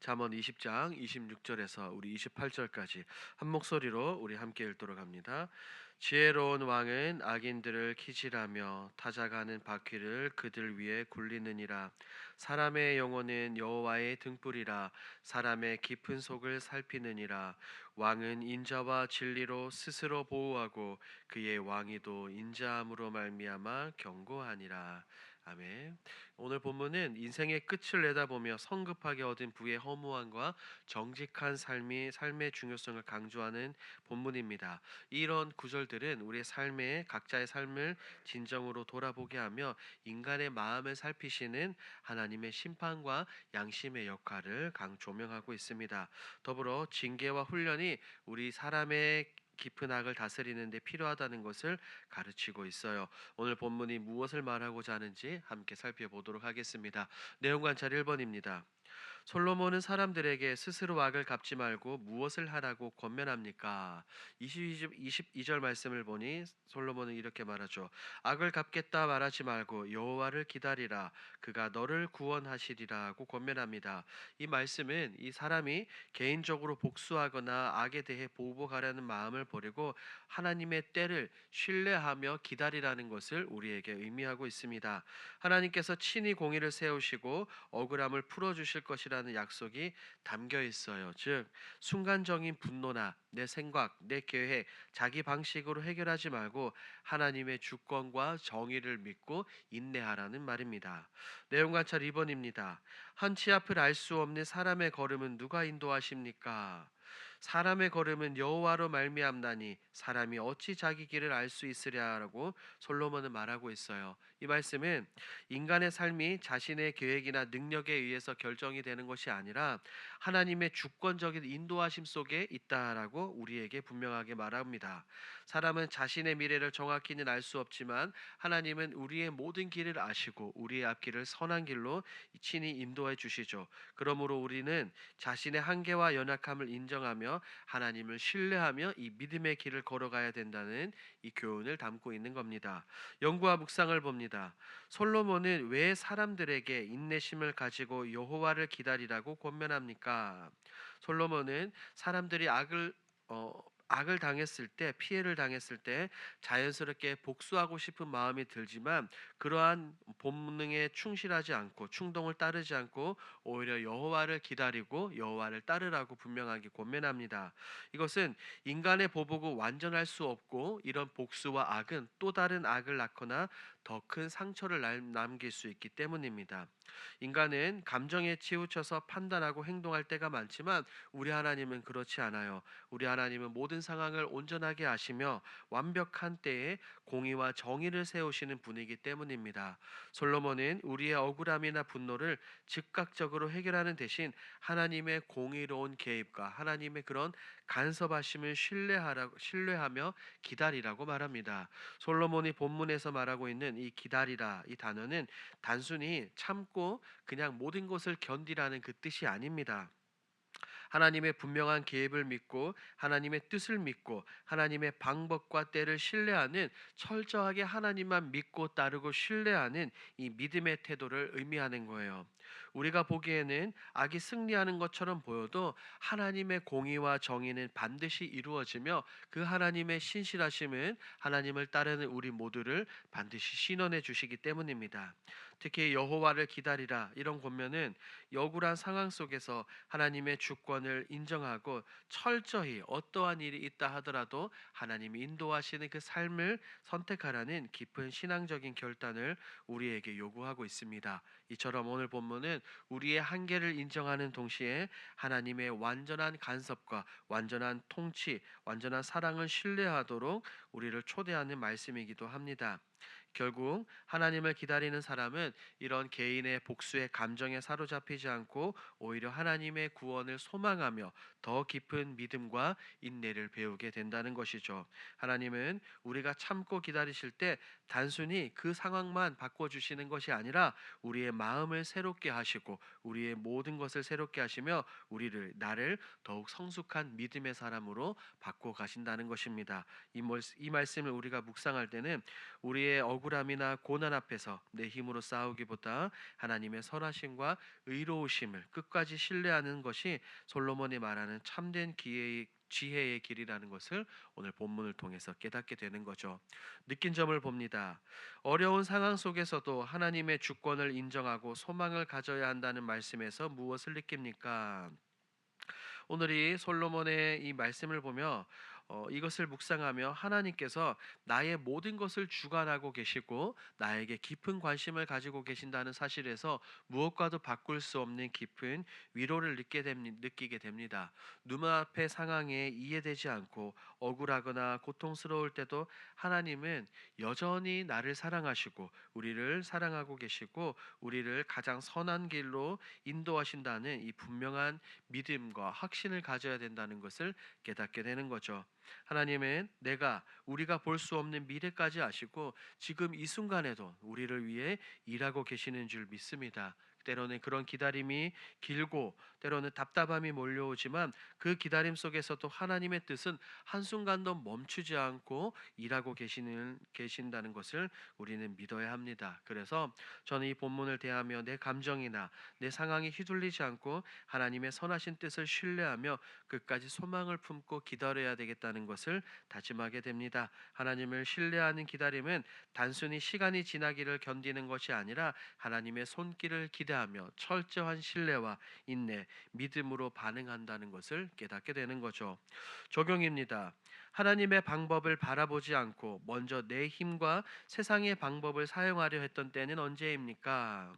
잠언 20장 26절에서 우리 28절까지 한 목소리로 우리 함께 읽도록 합니다. 지혜로운 왕은 악인들을 키질하며 타작하는 바퀴를 그들 위에 굴리느니라. 사람의 영혼은 여호와의 등불이라. 사람의 깊은 속을 살피느니라. 왕은 인자와 진리로 스스로 보호하고 그의 왕위도 인자함으로 말미암아 견고하니라. 아멘. 오늘 본문은 인생의 끝을 내다보며 성급하게 얻은 부의 허무함과 정직한 삶의 중요성을 강조하는 본문입니다. 이런 구절들은 우리의 삶에 각자의 삶을 진정으로 돌아보게 하며 인간의 마음을 살피시는 하나님의 심판과 양심의 역할을 조명하고 있습니다. 더불어 징계와 훈련이 우리 사람의 깊은 악을 다스리는 데 필요하다는 것을 가르치고 있어요. 오늘 본문이 무엇을 말하고자 하는지 함께 살펴보도록 하겠습니다. 내용 관찰 1번입니다. 솔로몬은 사람들에게 스스로 악을 갚지 말고 무엇을 하라고 권면합니까? 22절 말씀을 보니 솔로몬은 이렇게 말하죠. 악을 갚겠다 말하지 말고 여호와를 기다리라. 그가 너를 구원하시리라고 권면합니다. 이 말씀은 이 사람이 개인적으로 복수하거나 악에 대해 보복하려는 마음을 버리고 하나님의 때를 신뢰하며 기다리라는 것을 우리에게 의미하고 있습니다. 하나님께서 친히 공의를 세우시고 억울함을 풀어주실 것이라는 약속이 담겨 있어요. 즉 순간적인 분노나 내 생각, 내 계획, 자기 방식으로 해결하지 말고 하나님의 주권과 정의를 믿고 인내하라는 말입니다. 내용 관찰 2번입니다. 한 치 앞을 알 수 없는 사람의 걸음은 누가 인도하십니까? 사람의 걸음은 여호와로 말미암나니 사람이 어찌 자기 길을 알 수 있으랴라고 솔로몬은 말하고 있어요. 이 말씀은 인간의 삶이 자신의 계획이나 능력에 의해서 결정이 되는 것이 아니라 하나님의 주권적인 인도하심 속에 있다라고 우리에게 분명하게 말합니다. 사람은 자신의 미래를 정확히는 알 수 없지만 하나님은 우리의 모든 길을 아시고 우리의 앞길을 선한 길로 친히 인도해 주시죠. 그러므로 우리는 자신의 한계와 연약함을 인정하며 하나님을 신뢰하며 이 믿음의 길을 걸어가야 된다는 이 교훈을 담고 있는 겁니다. 연구와 묵상을 봅니다. 솔로몬은 왜 사람들에게 인내심을 가지고 여호와를 기다리라고 권면합니까? 솔로몬은 사람들이 악을 당했을 때, 피해를 당했을 때 자연스럽게 복수하고 싶은 마음이 들지만 그러한 본능에 충실하지 않고 충동을 따르지 않고 오히려 여호와를 기다리고 여호와를 따르라고 분명하게 권면합니다. 이것은 인간의 보복은 완전할 수 없고 이런 복수와 악은 또 다른 악을 낳거나 더 큰 상처를 남길 수 있기 때문입니다. 인간은 감정에 치우쳐서 판단하고 행동할 때가 많지만 우리 하나님은 그렇지 않아요. 우리 하나님은 모든 상황을 온전하게 아시며 완벽한 때에 공의와 정의를 세우시는 분이기 때문입니다. 솔로몬은 우리의 억울함이나 분노를 즉각적으로 해결하는 대신 하나님의 공의로운 개입과 하나님의 그런 간섭하심을 신뢰하며 기다리라고 말합니다. 솔로몬이 본문에서 말하고 있는 이 기다리라 이 단어는 단순히 참고 그냥 모든 것을 견디라는 그 뜻이 아닙니다. 하나님의 분명한 계획을 믿고 하나님의 뜻을 믿고 하나님의 방법과 때를 신뢰하는 철저하게 하나님만 믿고 따르고 신뢰하는 이 믿음의 태도를 의미하는 거예요. 우리가 보기에는 악이 승리하는 것처럼 보여도 하나님의 공의와 정의는 반드시 이루어지며 그 하나님의 신실하심은 하나님을 따르는 우리 모두를 반드시 신원해 주시기 때문입니다. 특히 여호와를 기다리라 이런 권면은 억울한 상황 속에서 하나님의 주권을 인정하고 철저히 어떠한 일이 있다 하더라도 하나님이 인도하시는 그 삶을 선택하라는 깊은 신앙적인 결단을 우리에게 요구하고 있습니다. 이처럼 오늘 본문은 우리의 한계를 인정하는 동시에 하나님의 완전한 간섭과 완전한 통치, 완전한 사랑을 신뢰하도록 우리를 초대하는 말씀이기도 합니다. 결국 하나님을 기다리는 사람은 이런 개인의 복수의 감정에 사로잡히지 않고 오히려 하나님의 구원을 소망하며 더 깊은 믿음과 인내를 배우게 된다는 것이죠. 하나님은 우리가 참고 기다리실 때 단순히 그 상황만 바꿔주시는 것이 아니라 우리의 마음을 새롭게 하시고 우리의 모든 것을 새롭게 하시며 나를 더욱 성숙한 믿음의 사람으로 바꿔 가신다는 것입니다. 이 말씀을 우리가 묵상할 때는 우리의 억울함이나 고난 앞에서 내 힘으로 싸우기보다 하나님의 선하심과 의로우심을 끝까지 신뢰하는 것이 솔로몬이 말하는 참된 지혜의 길이라는 것을 오늘 본문을 통해서 깨닫게 되는 거죠. 느낀 점을 봅니다. 어려운 상황 속에서도 하나님의 주권을 인정하고 소망을 가져야 한다는 말씀에서 무엇을 느낍니까? 오늘 이 솔로몬의 이 말씀을 보며 이것을 묵상하며 하나님께서 나의 모든 것을 주관하고 계시고 나에게 깊은 관심을 가지고 계신다는 사실에서 무엇과도 바꿀 수 없는 깊은 위로를 느끼게 됩니다. 눈앞의 상황에 이해되지 않고 억울하거나 고통스러울 때도 하나님은 여전히 나를 사랑하시고 우리를 사랑하고 계시고 우리를 가장 선한 길로 인도하신다는 이 분명한 믿음과 확신을 가져야 된다는 것을 깨닫게 되는 거죠. 하나님은 우리가 볼 수 없는 미래까지 아시고 지금 이 순간에도 우리를 위해 일하고 계시는 줄 믿습니다. 때로는 그런 기다림이 길고 때로는 답답함이 몰려오지만 그 기다림 속에서도 하나님의 뜻은 한순간도 멈추지 않고 일하고 계신다는 것을 우리는 믿어야 합니다. 그래서 저는 이 본문을 대하며 내 감정이나 내 상황이 휘둘리지 않고 하나님의 선하신 뜻을 신뢰하며 끝까지 소망을 품고 기다려야 되겠다는 것을 다짐하게 됩니다. 하나님을 신뢰하는 기다림은 단순히 시간이 지나기를 견디는 것이 아니라 하나님의 손길을 기대하며 철저한 신뢰와 인내, 믿음으로 반응한다는 것을 깨닫게 되는 거죠. 적용입니다. 하나님의 방법을 바라보지 않고 먼저 내 힘과 세상의 방법을 사용하려 했던 때는 언제입니까?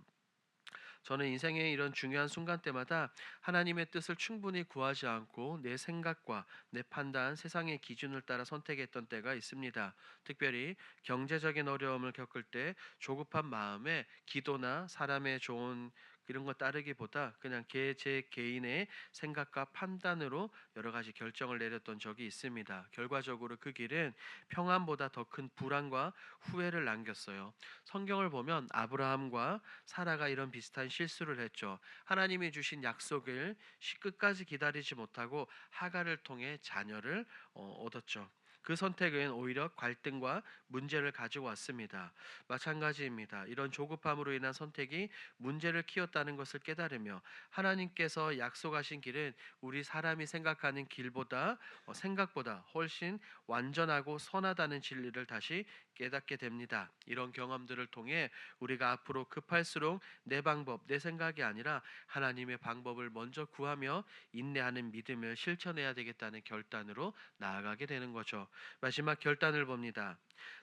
저는 인생의 이런 중요한 순간 때마다 하나님의 뜻을 충분히 구하지 않고 내 생각과 내 판단, 세상의 기준을 따라 선택했던 때가 있습니다. 특별히 경제적인 어려움을 겪을 때 조급한 마음에 기도나 사람의 좋은 이런 거 따르기보다 그냥 제 개인의 생각과 판단으로 여러 가지 결정을 내렸던 적이 있습니다. 결과적으로 그 길은 평안보다 더 큰 불안과 후회를 남겼어요. 성경을 보면 아브라함과 사라가 이런 비슷한 실수를 했죠. 하나님이 주신 약속을 끝까지 기다리지 못하고 하갈을 통해 자녀를 얻었죠. 그 선택은 오히려 갈등과 문제를 가지고 왔습니다. 마찬가지입니다. 이런 조급함으로 인한 선택이 문제를 키웠다는 것을 깨달으며 하나님께서 약속하신 길은 우리 사람이 생각하는 길보다 생각보다 훨씬 완전하고 선하다는 진리를 다시 깨닫게 됩니다. 이런 경험들을 통해 우리가 앞으로 급할수록 내 방법, 내 생각이 아니라 하나님의 방법을 먼저 구하며 인내하는 믿음을 실천해야 되겠다는 결단으로 나아가게 되는 거죠. 마지막 결단을 봅니다.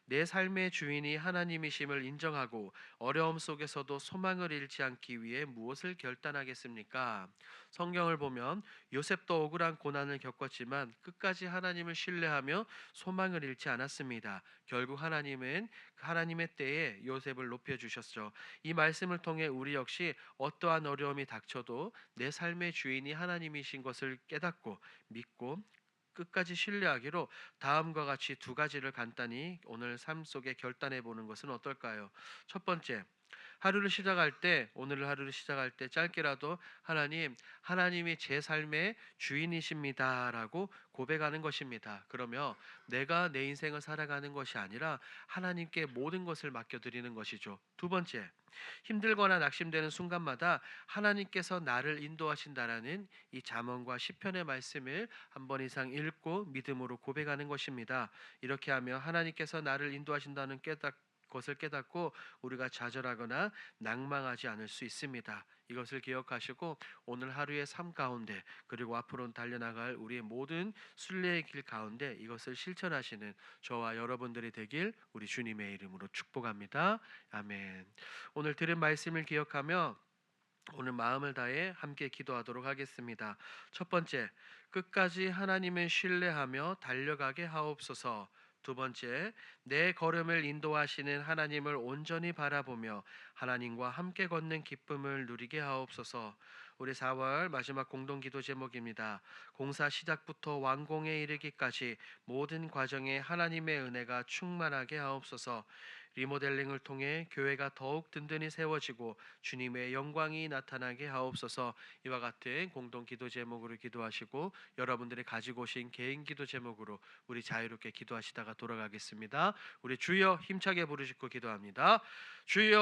내 삶의 주인이 하나님이심을 인정하고 어려움 속에서도 소망을 잃지 않기 위해 무엇을 결단하겠습니까? 성경을 보면 요셉도 억울한 고난을 겪었지만 끝까지 하나님을 신뢰하며 소망을 잃지 않았습니다. 결국 하나님은 하나님의 때에 요셉을 높여주셨죠. 이 말씀을 통해 우리 역시 어떠한 어려움이 닥쳐도 내 삶의 주인이 하나님이신 것을 깨닫고 믿고 끝까지 신뢰하기로 다음과 같이 두 가지를 간단히 오늘 삶 속에 결단해 보는 것은 어떨까요? 첫 번째, 오늘 하루를 시작할 때 짧게라도 하나님이 제 삶의 주인이십니다라고 고백하는 것입니다. 그러며 내가 내 인생을 살아가는 것이 아니라 하나님께 모든 것을 맡겨드리는 것이죠. 두 번째, 힘들거나 낙심되는 순간마다 하나님께서 나를 인도하신다라는 이 잠언과 시편의 말씀을 한 번 이상 읽고 믿음으로 고백하는 것입니다. 이렇게 하며 하나님께서 나를 인도하신다는 것을 깨닫고 우리가 좌절하거나 낭망하지 않을 수 있습니다. 이것을 기억하시고 오늘 하루의 삶 가운데 그리고 앞으로 달려나갈 우리의 모든 순례의 길 가운데 이것을 실천하시는 저와 여러분들이 되길 우리 주님의 이름으로 축복합니다. 아멘. 오늘 들은 말씀을 기억하며 오늘 마음을 다해 함께 기도하도록 하겠습니다. 첫 번째, 끝까지 하나님을 신뢰하며 달려가게 하옵소서. 두 번째, 내 걸음을 인도하시는 하나님을 온전히 바라보며 하나님과 함께 걷는 기쁨을 누리게 하옵소서. 우리 4월 마지막 공동기도 제목입니다. 공사 시작부터 완공에 이르기까지 모든 과정에 하나님의 은혜가 충만하게 하옵소서. 리모델링을 통해 교회가 더욱 든든히 세워지고 주님의 영광이 나타나게 하옵소서. 이와 같은 공동 기도 제목으로 기도하시고 여러분들이 가지고 오신 개인 기도 제목으로 우리 자유롭게 기도하시다가 돌아가겠습니다. 우리 주여 힘차게 부르시고 기도합니다. 주여